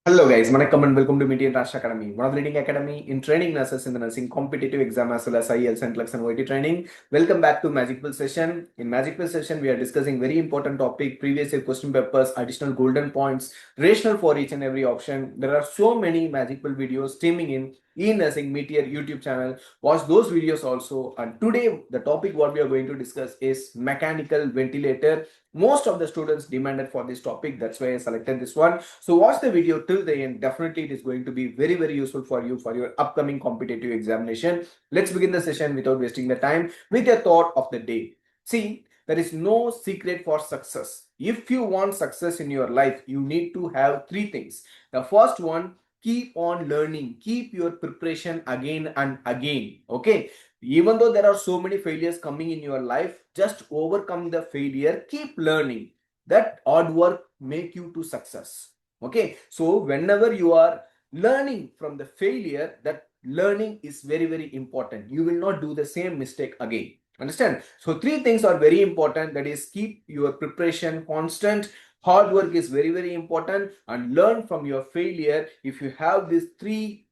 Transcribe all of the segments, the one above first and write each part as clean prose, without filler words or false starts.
Hello guys, Vanakkam and welcome to Metier International Academy, one of the leading academy in training nurses in the nursing competitive exam as well as IELTS and NCLEX and OET training. Welcome back to Magic Pill session. In Magic Pill session, we are discussing very important topic, previous year question papers, additional golden points, rational for each and every option. There are so many Magic Pill videos streaming in e-nursing Metier YouTube channel. Watch those videos also. And today, the topic what we are going to discuss is mechanical ventilator. Most of the students demanded for this topic. That's why I selected this one. So watch the video till the end. Definitely it is going to be very, very useful for you for your upcoming competitive examination. Let's begin the session without wasting the time with your thought of the day. See, there is no secret for success. If you want success in your life, you need to have three things. The first one, keep on learning. Keep your preparation again and again. Okay. Even though there are so many failures coming in your life, just overcome the failure, keep learning. That hard work make you to success. Okay, so whenever you are learning from the failure, that learning is very, very important. You will not do the same mistake again. Understand? So three things are very important. That is, keep your preparation constant. Hard work is very, very important, and learn from your failure. If you have these three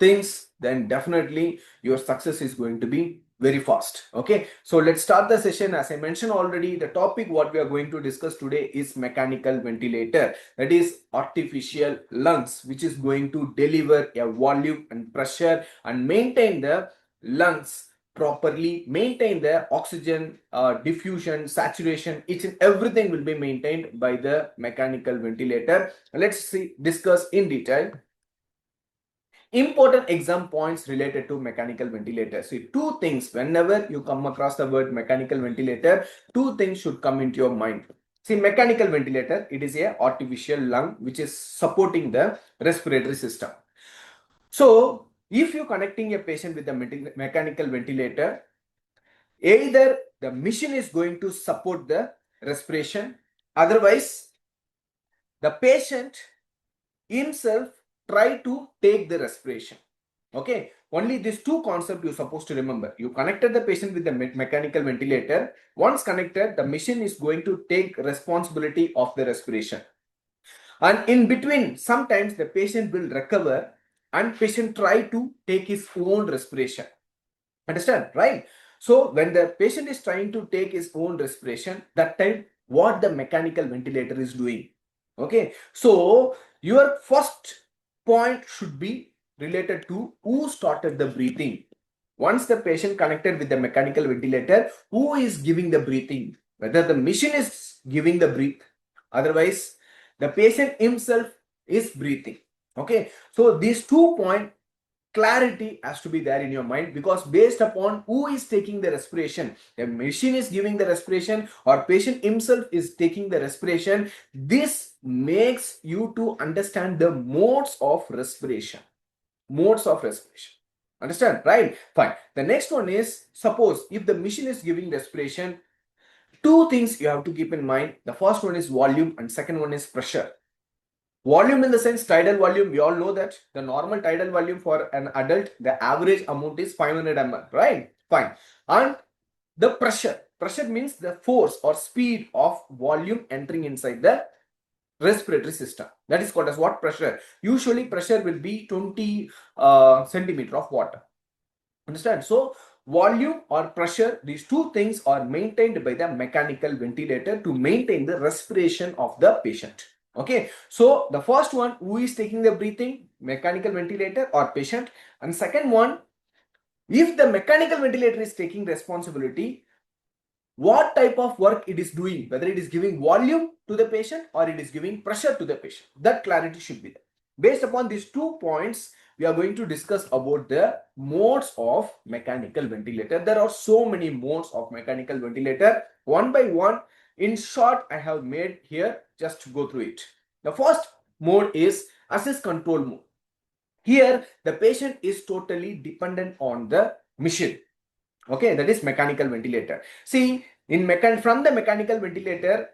things, then definitely your success is going to be very fast. Okay, so let's start the session. As I mentioned already, the topic what we are going to discuss today is mechanical ventilator, that is artificial lungs, which is going to deliver a volume and pressure and maintain the lungs properly, maintain the oxygen diffusion, saturation, each and everything will be maintained by the mechanical ventilator. Let's discuss in detail important exam points related to mechanical ventilator. See, two things, whenever you come across the word mechanical ventilator, two things should come into your mind. See, mechanical ventilator, it is a artificial lung which is supporting the respiratory system. So, if you're connecting a patient with the mechanical ventilator, either the machine is going to support the respiration, otherwise the patient himself try to take the respiration. Okay, only these two concepts you're supposed to remember. You connected the patient with the mechanical ventilator. Once connected, the machine is going to take responsibility of the respiration. And in between, sometimes the patient will recover and patient try to take his own respiration. Understand, right? So when the patient is trying to take his own respiration, that time what the mechanical ventilator is doing. Okay, so your first point should be related to who started the breathing. Once the patient connected with the mechanical ventilator, who is giving the breathing? Whether the machine is giving the breath, otherwise the patient himself is breathing. Okay, so these 2 points clarity has to be there in your mind, because based upon who is taking the respiration, the machine is giving the respiration or patient himself is taking the respiration, this makes you to understand the modes of respiration. Understand, right? Fine. The next one is, suppose if the machine is giving respiration, two things you have to keep in mind. The first one is volume and second one is pressure. Volume in the sense tidal volume, we all know that the normal tidal volume for an adult, the average amount is 500 ml, right? Fine. And the pressure means the force or speed of volume entering inside the respiratory system. That is called as what? Pressure. Usually pressure will be 20 centimeter of water. Understand? So volume or pressure, these two things are maintained by the mechanical ventilator to maintain the respiration of the patient. Okay, so the first one, who is taking the breathing? Mechanical ventilator or patient. And second one, if the mechanical ventilator is taking responsibility, what type of work it is doing, whether it is giving volume to the patient or it is giving pressure to the patient. That clarity should be there. Based upon these 2 points, we are going to discuss about the modes of mechanical ventilator. There are so many modes of mechanical ventilator. One by one, in short, I have made here, just to go through it. The first mode is assist control mode. Here, the patient is totally dependent on the machine. Okay, that is mechanical ventilator. See, from the mechanical ventilator,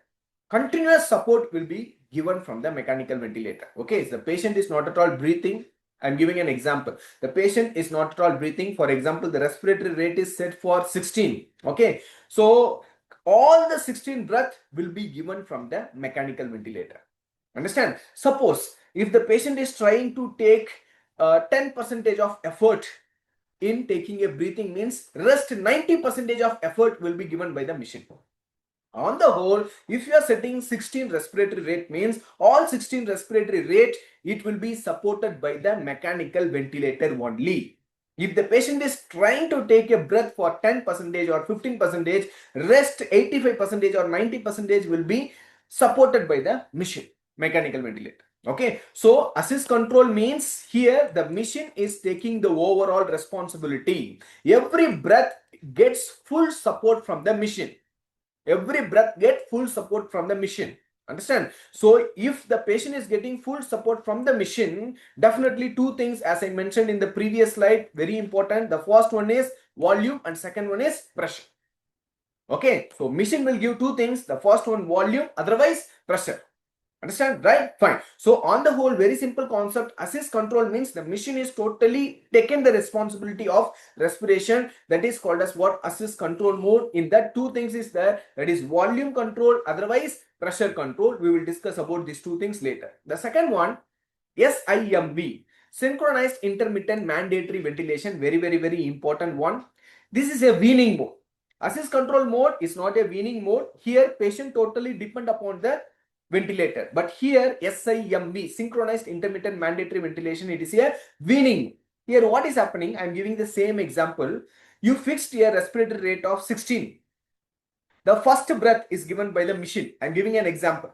continuous support will be given from the mechanical ventilator. Okay, so the patient is not at all breathing. I'm giving an example. The patient is not at all breathing. For example, the respiratory rate is set for 16. Okay, so all the 16 breath will be given from the mechanical ventilator. Understand? Suppose if the patient is trying to take 10% of effort in taking a breathing, means rest 90% of effort will be given by the machine. On the whole, if you are setting 16 respiratory rate, means all 16 respiratory rate, it will be supported by the mechanical ventilator only. If the patient is trying to take a breath for 10% or 15%, rest 85% or 90% will be supported by the machine, mechanical ventilator. Okay, so assist control means here the machine is taking the overall responsibility. Every breath gets full support from the machine. Every breath get full support from the machine. Understand? So if the patient is getting full support from the machine, definitely two things, as I mentioned in the previous slide, very important. The first one is volume and second one is pressure. Okay, so machine will give two things. The first one volume, otherwise pressure. Understand? Right? Fine. So on the whole, very simple concept. Assist control means the machine is totally taken the responsibility of respiration. That is called as what? Assist control mode. In that, two things is there. That is volume control, otherwise pressure control. We will discuss about these two things later. The second one, SIMV, synchronized intermittent mandatory ventilation. Very important one. This is a weaning mode. Assist control mode is not a weaning mode. Here patient totally depend upon the ventilator, but here SIMV, synchronized intermittent mandatory ventilation, it is a weaning. Here what is happening? I am giving the same example. You fixed a respiratory rate of 16. The first breath is given by the machine. I am giving an example.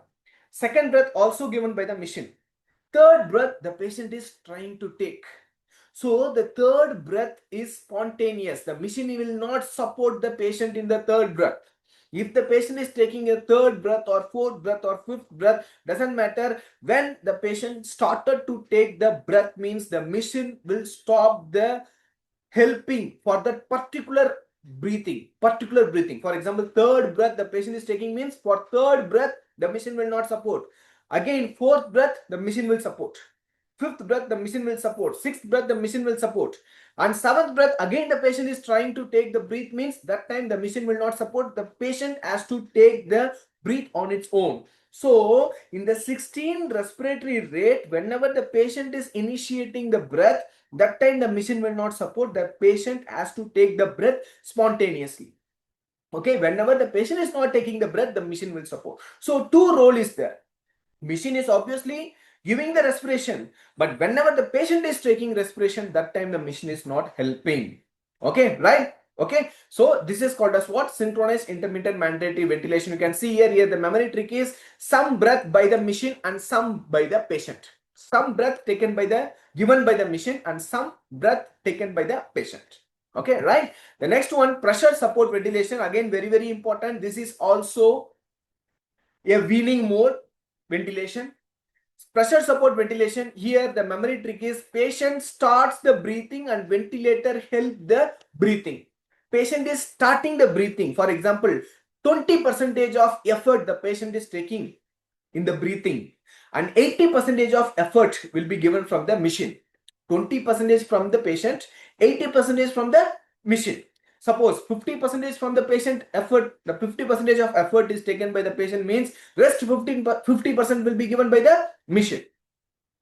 Second breath also given by the machine. Third breath the patient is trying to take. So the third breath is spontaneous. The machine will not support the patient in the third breath. If the patient is taking a third breath or fourth breath or fifth breath, doesn't matter. When the patient started to take the breath, means the machine will stop the helping for that particular breathing. For example, third breath the patient is taking, means for third breath the machine will not support. Again, fourth breath the machine will support. Fifth breath the machine will support. Sixth breath the machine will support. And seventh breath again the patient is trying to take the breath, means that time the machine will not support. The patient has to take the breath on its own. So in the 16 respiratory rate, whenever the patient is initiating the breath, that time the machine will not support. The patient has to take the breath spontaneously. Okay, whenever the patient is not taking the breath, the machine will support. So two role is there. Machine is obviously giving the respiration, but whenever the patient is taking respiration, that time the machine is not helping. Okay, right? Okay, so this is called as what? Synchronized intermittent mandatory ventilation. You can see here the memory trick is some breath by the machine and some by the patient. Some breath taken by the given by the machine and some breath taken by the patient. Okay, right? The next one, pressure support ventilation. Again, very important. This is also a weaning mode ventilation. Pressure support ventilation, here the memory trick is patient starts the breathing and ventilator help the breathing. Patient is starting the breathing. For example, 20% of effort the patient is taking in the breathing and 80% of effort will be given from the machine. 20% from the patient, 80% from the machine. Suppose 50% from the patient effort, the 50% of effort is taken by the patient, means rest 50% will be given by the machine.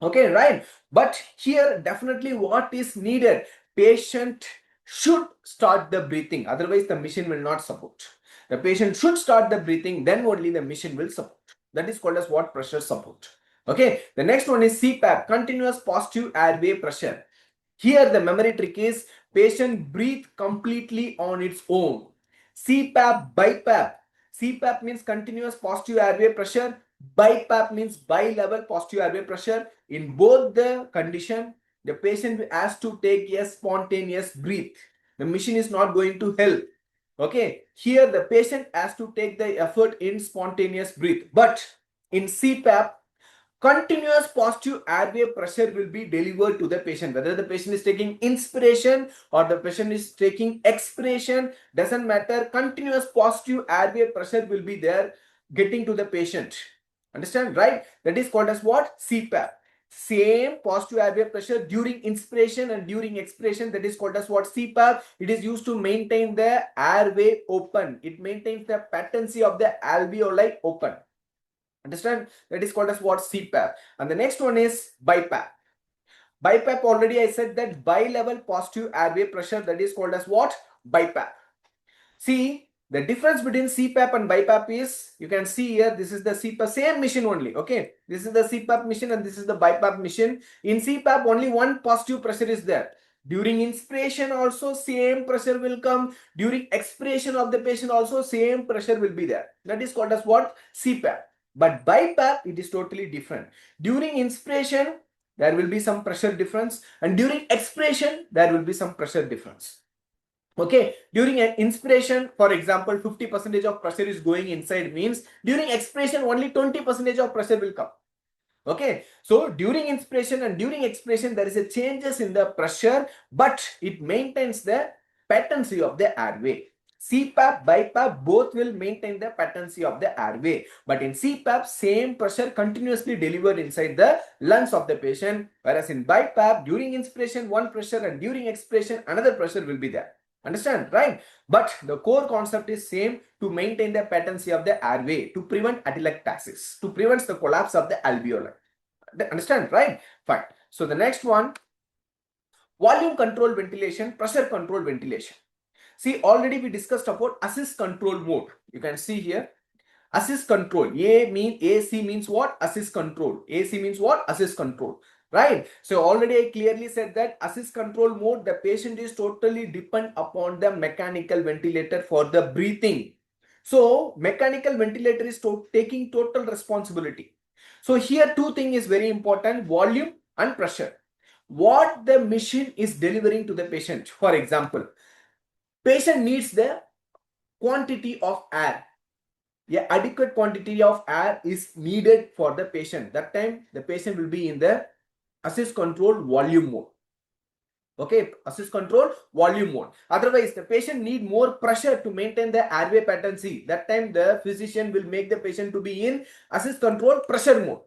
Okay, right? But here definitely what is needed, patient should start the breathing, otherwise the machine will not support. The patient should start the breathing, then only the machine will support. That is called as what? Pressure support. Okay, the next one is CPAP, continuous positive airway pressure. Here the memory trick is patient breathe completely on its own. CPAP, BiPAP. CPAP means continuous positive airway pressure. BiPAP means bi-level positive airway pressure. In both the condition, the patient has to take a spontaneous breath. The machine is not going to help. Okay, here the patient has to take the effort in spontaneous breath. But in CPAP, continuous positive airway pressure will be delivered to the patient. Whether the patient is taking inspiration or the patient is taking expiration, doesn't matter. Continuous positive airway pressure will be there getting to the patient. Understand, right? That is called as what? CPAP. Same positive airway pressure during inspiration and during expiration, that is called as what? CPAP. It is used to maintain the airway open. It maintains the patency of the alveoli open. Understand? That is called as what? CPAP. And the next one is BiPAP. BiPAP, already I said that bi-level positive airway pressure, that is called as what? BiPAP. See, the difference between CPAP and BiPAP is, you can see here, this is the CPAP, same machine only, okay? This is the CPAP machine and this is the BiPAP machine. In CPAP, only one positive pressure is there. During inspiration also, same pressure will come. During expiration of the patient also, same pressure will be there. That is called as what? CPAP. But BiPAP, it is totally different. During inspiration, there will be some pressure difference, and during expiration, there will be some pressure difference. Okay, during an inspiration, for example, 50% of pressure is going inside, means during expiration only 20% of pressure will come. Okay, so during inspiration and during expiration there is a changes in the pressure, but it maintains the patency of the airway. CPAP, BiPAP both will maintain the patency of the airway, but in CPAP same pressure continuously delivered inside the lungs of the patient, whereas in BiPAP during inspiration one pressure and during expiration another pressure will be there. Understand, right? But the core concept is same, to maintain the patency of the airway, to prevent atelectasis, to prevent the collapse of the alveoli. Understand, right? Fine. So the next one, volume control ventilation, pressure control ventilation. See, already we discussed about assist control mode. You can see here, assist control. AC means what? Assist control. AC means what? Assist control. Right? So already I clearly said that assist control mode, the patient is totally depend upon the mechanical ventilator for the breathing. So mechanical ventilator is taking total responsibility. So here two things is very important, volume and pressure. What the machine is delivering to the patient. For example, patient needs the quantity of air. Yeah, adequate quantity of air is needed for the patient. That time the patient will be in the assist control volume mode. Okay, assist control volume mode. Otherwise, the patient need more pressure to maintain the airway patency. That time the physician will make the patient to be in assist control pressure mode.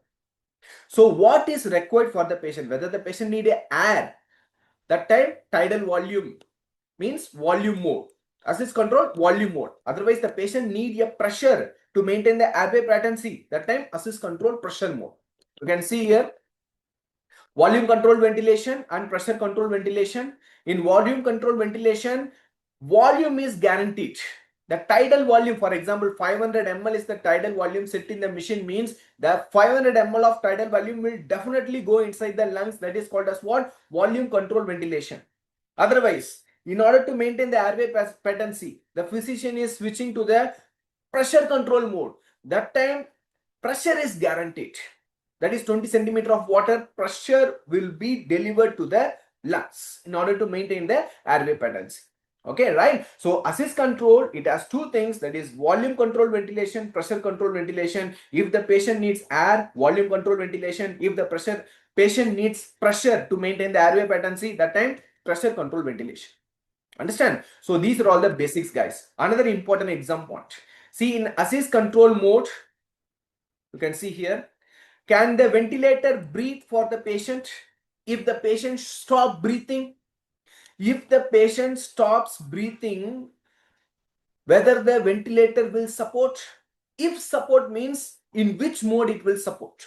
So what is required for the patient? Whether the patient need air, that time tidal volume means volume mode. Assist control volume mode. Otherwise, the patient need a pressure to maintain the airway patency. That time assist control pressure mode. You can see here, volume control ventilation and pressure control ventilation. In volume control ventilation, volume is guaranteed. The tidal volume, for example, 500 ml is the tidal volume set in the machine, means the 500 ml of tidal volume will definitely go inside the lungs. That is called as what? Volume control ventilation. Otherwise, in order to maintain the airway patency, the physician is switching to the pressure control mode. That time pressure is guaranteed. That is 20 centimeter of water pressure will be delivered to the lungs in order to maintain the airway patency. Okay, right? So assist control, it has two things, that is volume control ventilation, pressure control ventilation. If the patient needs air, volume control ventilation. If the patient needs pressure to maintain the airway patency, that time pressure control ventilation. Understand? So these are all the basics, guys. Another important exam point. See, in assist control mode, you can see here, can the ventilator breathe for the patient? If the patient stop breathing, if the patient stops breathing, whether the ventilator will support? If support means, in which mode it will support?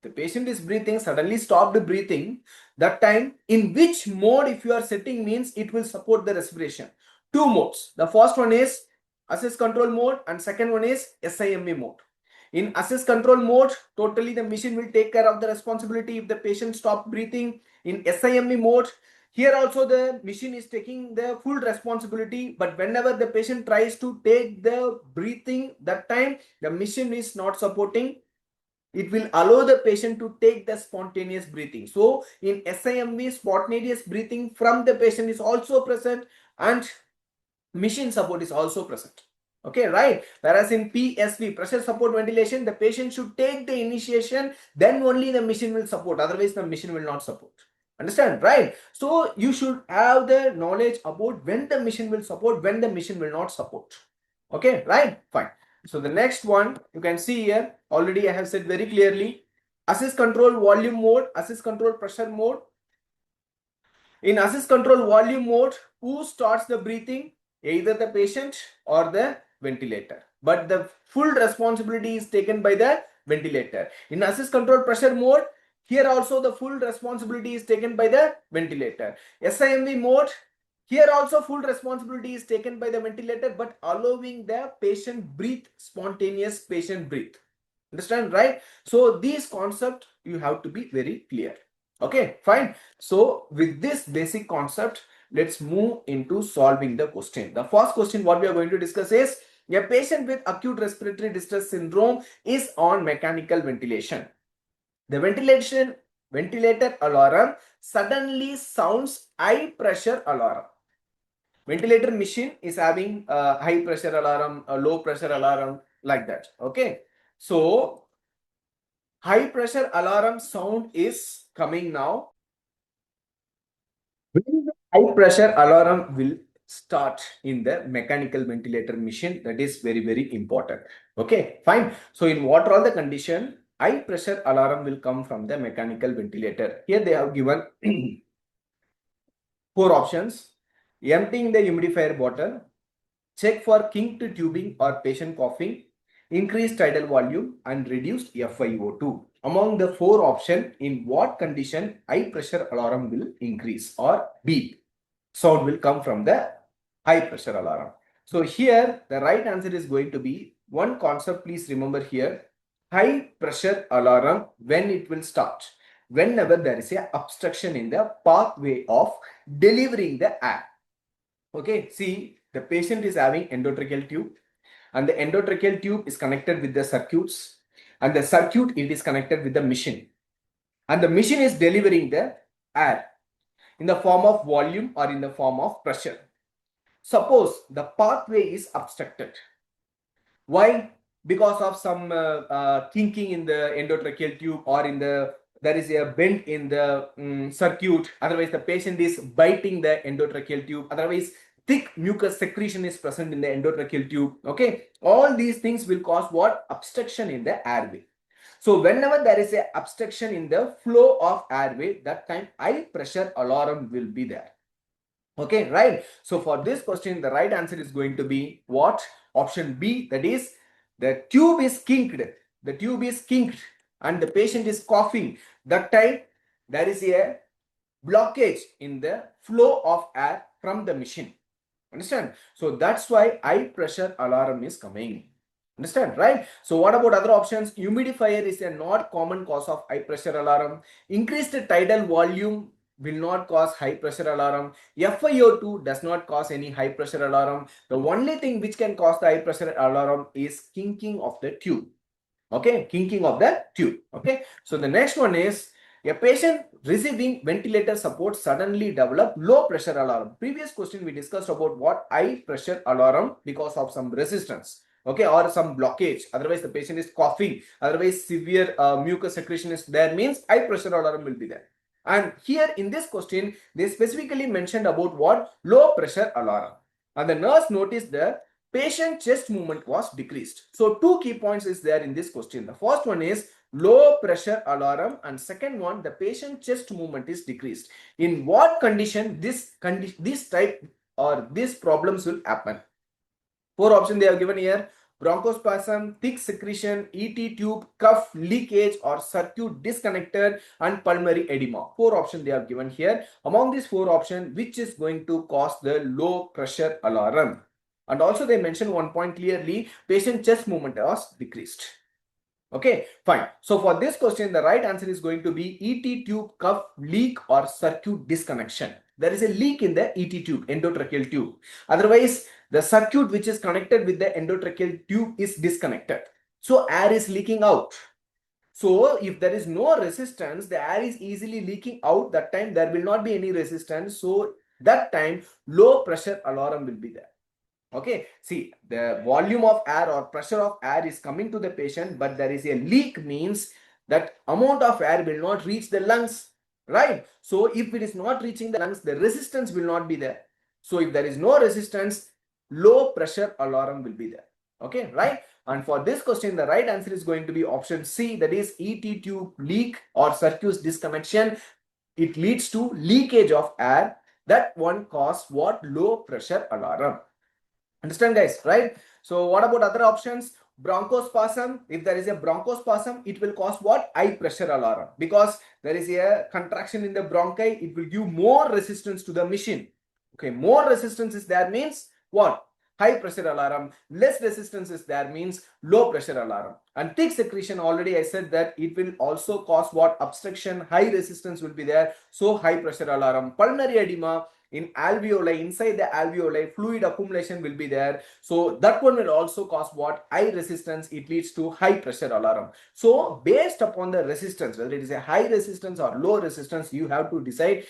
The patient is breathing, suddenly stopped breathing. That time, in which mode if you are setting, means it will support the respiration. Two modes. The first one is assist control mode and second one is SIME mode. In assist control mode, totally the machine will take care of the responsibility if the patient stop breathing. In SIME mode, here also the machine is taking the full responsibility, but whenever the patient tries to take the breathing, that time the machine is not supporting. It will allow the patient to take the spontaneous breathing. So in SIME, spontaneous breathing from the patient is also present and machine support is also present. Okay, right? Whereas in PSV, pressure support ventilation, the patient should take the initiation, then only the machine will support. Otherwise, the machine will not support. Understand, right? So you should have the knowledge about when the machine will support, when the machine will not support. Okay, right? Fine. So the next one, you can see here, already I have said very clearly, assist control volume mode, assist control pressure mode. In assist control volume mode, who starts the breathing? Either the patient or the ventilator. but the full responsibility is taken by the ventilator. In assist control pressure mode, here also the full responsibility is taken by the ventilator. SIMV mode, here also full responsibility is taken by the ventilator, but allowing the patient breathe, spontaneous patient breathe. Understand, right? So these concepts you have to be very clear. Okay, fine. So with this basic concept, let's move into solving the question. The first question what we are going to discuss is, a patient with acute respiratory distress syndrome is on mechanical ventilation. The ventilator alarm suddenly sounds high pressure alarm. Ventilator machine is having a high pressure alarm, a low pressure alarm, like that. Okay, so high pressure alarm sound is coming now. When the high pressure alarm will start in the mechanical ventilator machine, that is very, very important. Okay, fine. So in what are all the condition, high pressure alarm will come from the mechanical ventilator. Here they have given 4 options. Emptying the humidifier bottle, check for kinked tubing or patient coughing, increased tidal volume and reduced FiO2. Among the 4 options, in what condition high pressure alarm will increase or beep? Sound will come from the high pressure alarm. So here the right answer is going to be, one concept please remember here, high pressure alarm when it will start, whenever there is a obstruction in the pathway of delivering the air. Okay, see, the patient is having endotracheal tube and the endotracheal tube is connected with the circuits and the circuit it is connected with the machine and the machine is delivering the air in the form of volume or in the form of pressure. Suppose the pathway is obstructed. Why? Because of some kinking in the endotracheal tube or in the there is a bend in the circuit. Otherwise, the patient is biting the endotracheal tube. Otherwise, thick mucus secretion is present in the endotracheal tube. Okay, all these things will cause what? Obstruction in the airway. So whenever there is a obstruction in the flow of airway, that time high pressure alarm will be there. Okay, right? So for this question, the right answer is going to be what? Option B, that is the tube is kinked. The tube is kinked and the patient is coughing. That time there is a blockage in the flow of air from the machine. Understand? So that's why high pressure alarm is coming. Understand, right? So what about other options? Humidifier is a not common cause of high pressure alarm. Increased tidal volume will not cause high pressure alarm. FiO2 does not cause any high pressure alarm. The only thing which can cause the high pressure alarm is kinking of the tube. Okay, kinking of the tube. Okay, so the next one is, a patient receiving ventilator support suddenly develop low pressure alarm. Previous question we discussed about what high pressure alarm because of some resistance. Okay, or some blockage. Otherwise, the patient is coughing. Otherwise, severe mucus secretion is there, means high pressure alarm will be there. And here in this question, they specifically mentioned about what? Low pressure alarm. And the nurse noticed the patient chest movement was decreased. So two key points is there in this question. The first one is low pressure alarm and second one, the patient chest movement is decreased. In what condition this type or these problems will happen? 4 options they have given here: bronchospasm, thick secretion, ET tube, cuff leakage or circuit disconnected and pulmonary edema. 4 options they have given here. Among these 4 options, which is going to cause the low pressure alarm? And also they mentioned one point clearly, patient chest movement was decreased. Okay, fine. So for this question, the right answer is going to be ET tube, cuff leak or circuit disconnection. There is a leak in the ET tube, endotracheal tube. Otherwise, the circuit which is connected with the endotracheal tube is disconnected. So air is leaking out. So if there is no resistance, the air is easily leaking out. That time there will not be any resistance. So that time low pressure alarm will be there. Okay, see, the volume of air or pressure of air is coming to the patient, but there is a leak, means that amount of air will not reach the lungs, right? So if it is not reaching the lungs, the resistance will not be there. So if there is no resistance, low pressure alarm will be there. Okay, right? And for this question, the right answer is going to be option C, that is ET tube leak or circuit disconnection. It leads to leakage of air. That one cause what? Low pressure alarm. Understand, guys, right? So what about other options? Bronchospasm. If there is a bronchospasm, it will cause what? High pressure alarm, because there is a contraction in the bronchi. It will give more resistance to the machine. Okay, more resistance is there means what? High pressure alarm. Less resistance is there means low pressure alarm. And thick secretion, already I said that it will also cause what? Obstruction. High resistance will be there, so high pressure alarm. Pulmonary edema, in alveoli, inside the alveoli, fluid accumulation will be there, so that one will also cause what? High resistance. It leads to high pressure alarm. So based upon the resistance, whether it is a high resistance or low resistance, you have to decide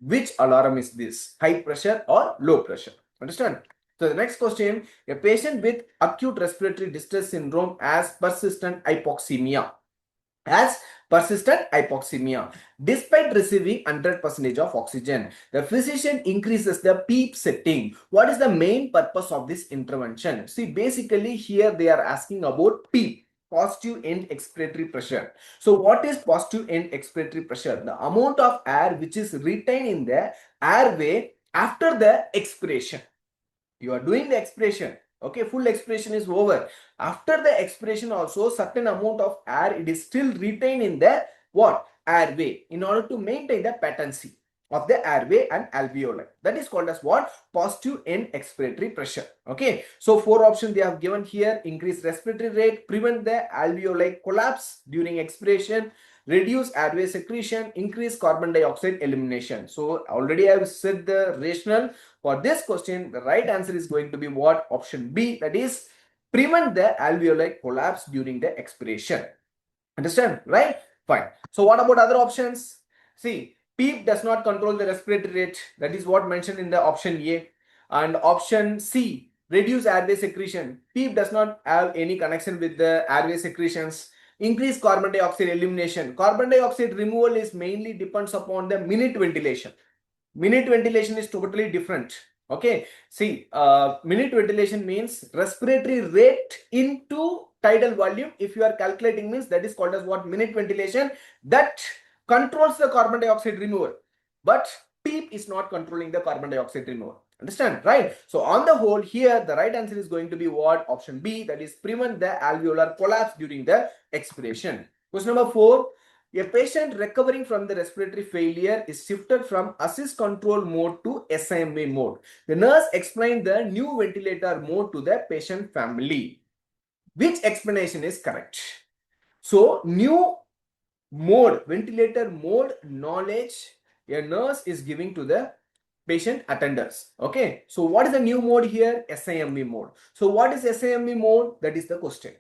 which alarm is this, high pressure or low pressure. Understand? So the next question, a patient with acute respiratory distress syndrome has persistent hypoxemia. Despite receiving 100% of oxygen, the physician increases the PEEP setting. What is the main purpose of this intervention? See, basically here they are asking about PEEP, positive end expiratory pressure. So what is positive end expiratory pressure? The amount of air which is retained in the airway after the expiration. You are doing the expiration, okay, full expiration is over. After the expiration also, certain amount of air, it is still retained in the what? Airway, in order to maintain the patency of the airway and alveoli. That is called as what? Positive end expiratory pressure. Okay, so 4 options they have given here: increase respiratory rate, prevent the alveoli collapse during expiration, reduce airway secretion, increase carbon dioxide elimination. So already I have said the rationale for this question. The right answer is going to be what? Option B, that is prevent the alveoli collapse during the expiration. Understand, right? Fine. So what about other options? See, PEEP does not control the respiratory rate. That is what mentioned in the option A. And option C, reduce airway secretion. PEEP does not have any connection with the airway secretions. Increase carbon dioxide elimination. Carbon dioxide removal is mainly depends upon the minute ventilation. Minute ventilation is totally different. Okay, see, minute ventilation means respiratory rate into tidal volume. If you are calculating means, that is called as what? Minute ventilation. That controls the carbon dioxide removal, but PEEP is not controlling the carbon dioxide removal. Understand, right? So on the whole, here the right answer is going to be what? Option B, that is prevent the alveolar collapse during the expiration. Question number 4. A patient recovering from the respiratory failure is shifted from assist control mode to SIMV mode. The nurse explained the new ventilator mode to the patient family. Which explanation is correct? So, new mode, ventilator mode knowledge, a nurse is giving to the patient attenders. Okay. So, what is the new mode here? SIMV mode. So, what is SIMV mode? That is the question.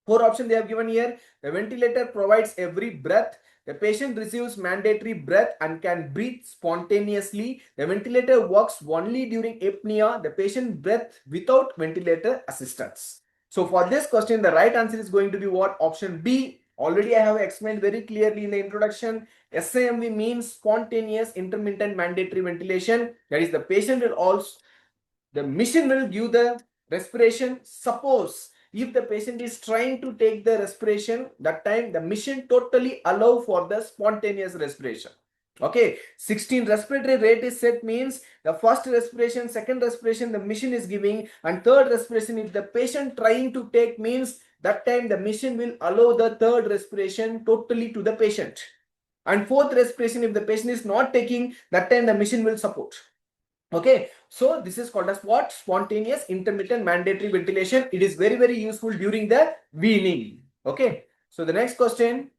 4 options they have given here. The ventilator provides every breath. The patient receives mandatory breath and can breathe spontaneously. The ventilator works only during apnea. The patient breathes without ventilator assistance. So for this question, the right answer is going to be what? Option B. Already I have explained very clearly in the introduction. SIMV means spontaneous intermittent mandatory ventilation. That is, the patient will also, the machine will give the respiration. Suppose if the patient is trying to take the respiration, that time the machine totally allow for the spontaneous respiration. Okay, 16 respiratory rate is set means the first respiration, second respiration the machine is giving, and third respiration if the patient trying to take means, that time the machine will allow the third respiration totally to the patient. And fourth respiration if the patient is not taking, that time the machine will support. Okay, so this is called as what? Spontaneous intermittent mandatory ventilation. It is very, very useful during the weaning. Okay, so the next question.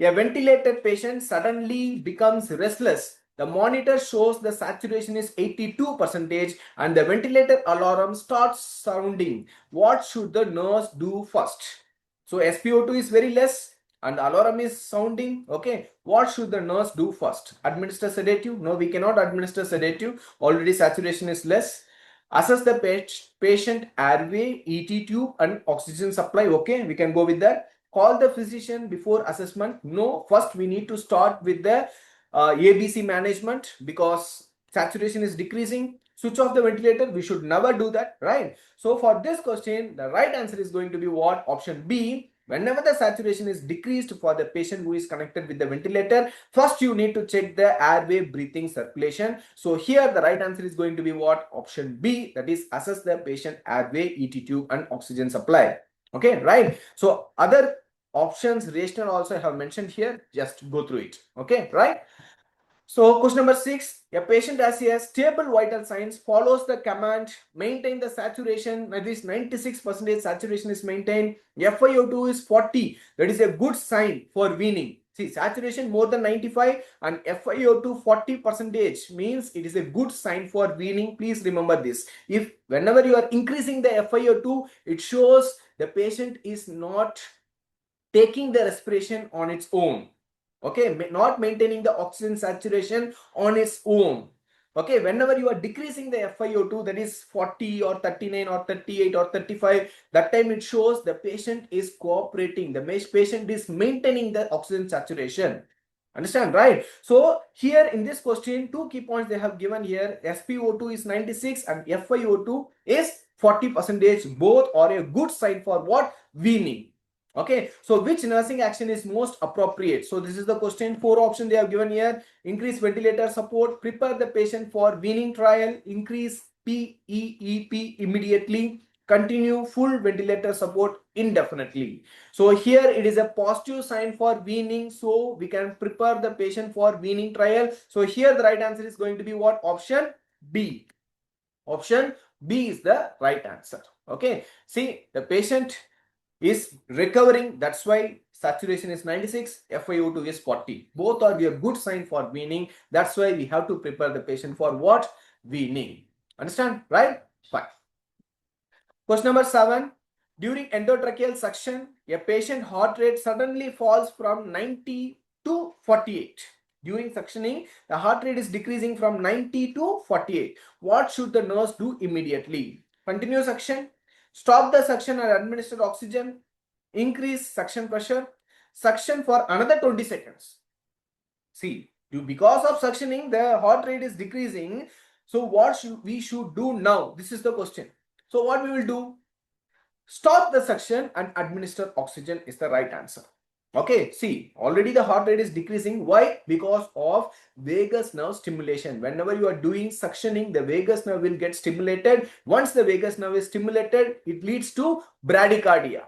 A ventilated patient suddenly becomes restless. The monitor shows the saturation is 82% and the ventilator alarm starts sounding. What should the nurse do first? So SpO2 is very less and alarm is sounding. Okay, what should the nurse do first? Administer sedative? No, we cannot administer sedative. Already saturation is less. Assess the patient airway, ET tube and oxygen supply. Okay, we can go with that. Call the physician before assessment. No, first we need to start with the ABC management, because saturation is decreasing. Switch off the ventilator. We should never do that, right? So for this question, the right answer is going to be what? Option B. Whenever the saturation is decreased for the patient who is connected with the ventilator, first you need to check the airway breathing circulation. So here the right answer is going to be what? Option B, that is assess the patient airway, ET tube and oxygen supply. Okay, right? So other options rational also I have mentioned here, just go through it. Okay, right? So question number 6, a patient has a stable vital signs, follows the command, maintain the saturation, that is 96% saturation is maintained, FiO2 is 40, that is a good sign for weaning. See, saturation more than 95 and FiO2 40% means it is a good sign for weaning. Please remember this. If whenever you are increasing the FiO2, it shows the patient is not taking the respiration on its own. Okay, not maintaining the oxygen saturation on its own. Okay, whenever you are decreasing the FiO2, that is 40 or 39 or 38 or 35, that time it shows the patient is cooperating, the patient is maintaining the oxygen saturation. Understand, right? So here in this question, two key points they have given here. SpO2 is 96 and FiO2 is 40%. Both are a good sign for what? Weaning. Okay, so which nursing action is most appropriate? So this is the question. 4 options they have given here. Increase ventilator support, prepare the patient for weaning trial, increase PEEP immediately, continue full ventilator support indefinitely. So here it is a positive sign for weaning, so we can prepare the patient for weaning trial. So here the right answer is going to be what? Option B. Option B is the right answer. Okay, see, the patient is recovering, that's why saturation is 96, FiO2 is 40. Both are a good sign for weaning. That's why we have to prepare the patient for what? Weaning. Understand, right? Fine. Question number 7. During endotracheal suction, a patient heart rate suddenly falls from 90 to 48. During suctioning, the heart rate is decreasing from 90 to 48. What should the nurse do immediately? Continue suction, stop the suction and administer oxygen, increase suction pressure, suction for another 20 seconds. See, because of suctioning, the heart rate is decreasing. So what we should do now? This is the question. So what we will do? Stop the suction and administer oxygen is the right answer. Okay, see, already the heart rate is decreasing. Why? Because of vagus nerve stimulation. Whenever you are doing suctioning, the vagus nerve will get stimulated. Once the vagus nerve is stimulated, it leads to bradycardia.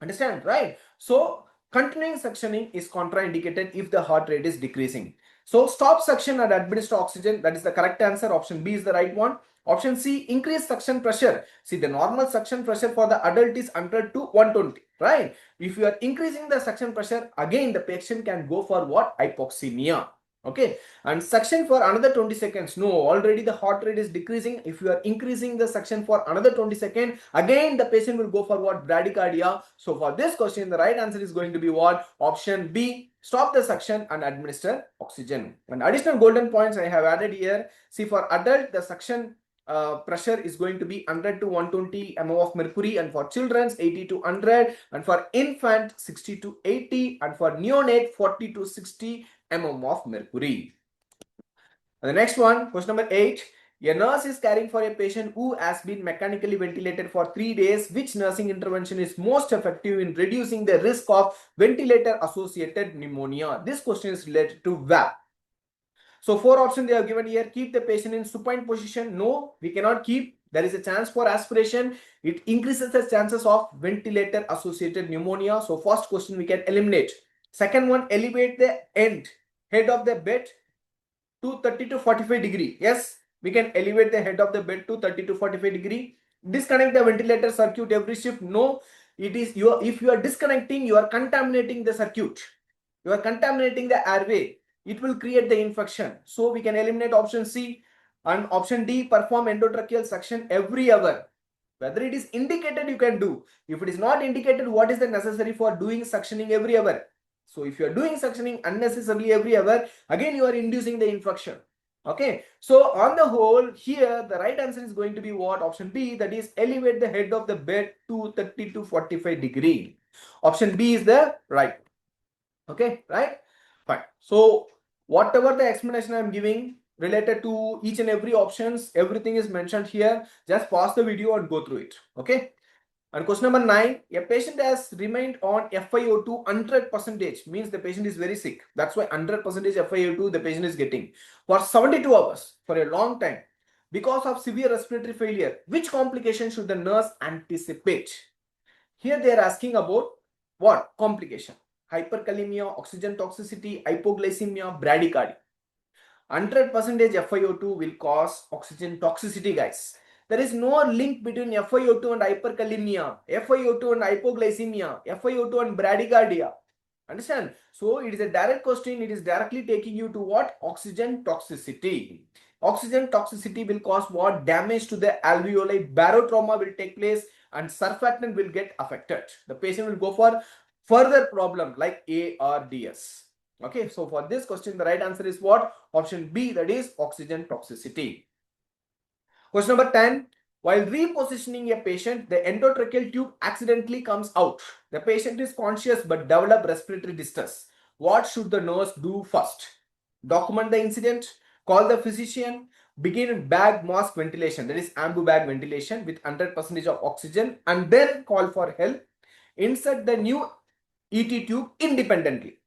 Understand, right? So continuing suctioning is contraindicated if the heart rate is decreasing. So stop suction and administer oxygen. That is the correct answer. Option B is the right one. Option C, increase suction pressure. See, the normal suction pressure for the adult is 100 to 120, right? If you are increasing the suction pressure, again the patient can go for what? Hypoxemia. Okay, and suction for another 20 seconds. No, already the heart rate is decreasing. If you are increasing the suction for another 20 seconds, again the patient will go for what? Bradycardia. So for this question, the right answer is going to be what? Option B, stop the suction and administer oxygen. And additional golden points I have added here. See, for adult, the suction pressure is going to be 100 to 120 mm of mercury, and for children's 80 to 100, and for infant 60 to 80, and for neonate 40 to 60 mm of mercury. And the next one, question number 8. A nurse is caring for a patient who has been mechanically ventilated for 3 days. Which nursing intervention is most effective in reducing the risk of ventilator associated pneumonia? This question is related to VAP. So 4 options they have given here. Keep the patient in supine position. No, we cannot keep. There is a chance for aspiration. It increases the chances of ventilator associated pneumonia. So first question we can eliminate. Second one, elevate the head of the bed to 30 to 45 degree. Yes, we can elevate the head of the bed to 30 to 45 degree. Disconnect the ventilator circuit every shift. No, it is if you are disconnecting, you are contaminating the circuit. You are contaminating the airway. It will create the infection. So we can eliminate option C. And option D, perform endotracheal suction every hour. Whether it is indicated, you can do. If it is not indicated, what is the necessary for doing suctioning every hour? So if you are doing suctioning unnecessarily every hour, again you are inducing the infection. Okay, so on the whole, here the right answer is going to be what? Option B, that is elevate the head of the bed to 30 to 45 degree. Option B is the right. Okay, right? Fine. So whatever the explanation I am giving related to each and every options, everything is mentioned here. Just pause the video and go through it. Okay. And question number 9, a patient has remained on FiO2 100%, means the patient is very sick. That's why 100% FiO2 the patient is getting for 72 hours, for a long time, because of severe respiratory failure. Which complication should the nurse anticipate? Here they are asking about what complication? Hyperkalemia, oxygen toxicity, hypoglycemia, bradycardia. 100% FiO2 will cause oxygen toxicity, guys. There is no link between FiO2 and hyperkalemia, FiO2 and hypoglycemia, FiO2 and bradycardia. Understand? So it is a direct question. It is directly taking you to what? Oxygen toxicity. Oxygen toxicity will cause what? Damage to the alveoli. Barotrauma will take place and surfactant will get affected. The patient will go for further problem like ARDS. Okay, so for this question, the right answer is what? Option B, that is oxygen toxicity. Question number 10. While repositioning a patient, the endotracheal tube accidentally comes out. The patient is conscious but develop respiratory distress. What should the nurse do first? Document the incident, call the physician, begin bag mask ventilation, that is ambu bag ventilation with 100% of oxygen, and then call for help. Insert the new ET tube independently.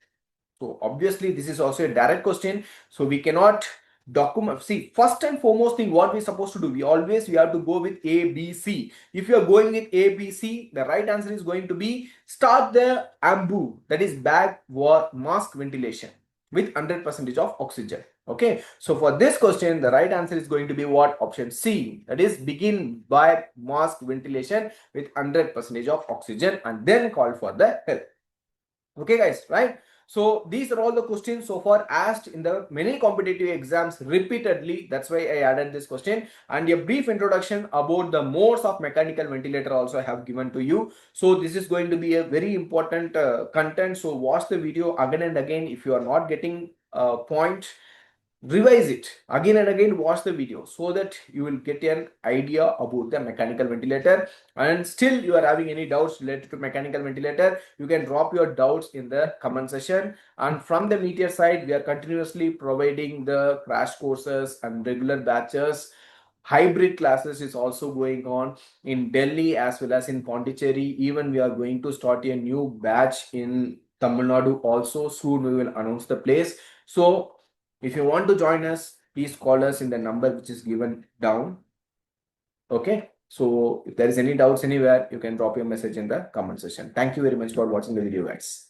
So obviously this is also a direct question. So we cannot document. See, first and foremost thing what we're supposed to do, we have to go with A, B, C. If you are going with A, B, C, the right answer is going to be start the AMBU, that is bag mask ventilation with 100% of oxygen. Okay, so for this question, the right answer is going to be what? Option C, that is begin by mask ventilation with 100% of oxygen and then call for the help. Okay, guys, right? So these are all the questions so far asked in the many competitive exams repeatedly. That's why I added this question, and a brief introduction about the modes of mechanical ventilator also I have given to you. So this is going to be a very important content. So watch the video again and again. If you are not getting a point, revise it again and again, watch the video so that you will get an idea about the mechanical ventilator. And still you are having any doubts related to mechanical ventilator, you can drop your doubts in the comment section. And from the Metier side, we are continuously providing the crash courses and regular batches. Hybrid classes is also going on in Delhi as well as in Pondicherry. Even we are going to start a new batch in Tamil Nadu also. Soon we will announce the place. So if you want to join us, please call us in the number which is given down. Okay. So if there is any doubts anywhere, you can drop your message in the comment section. Thank you very much for watching the video, guys.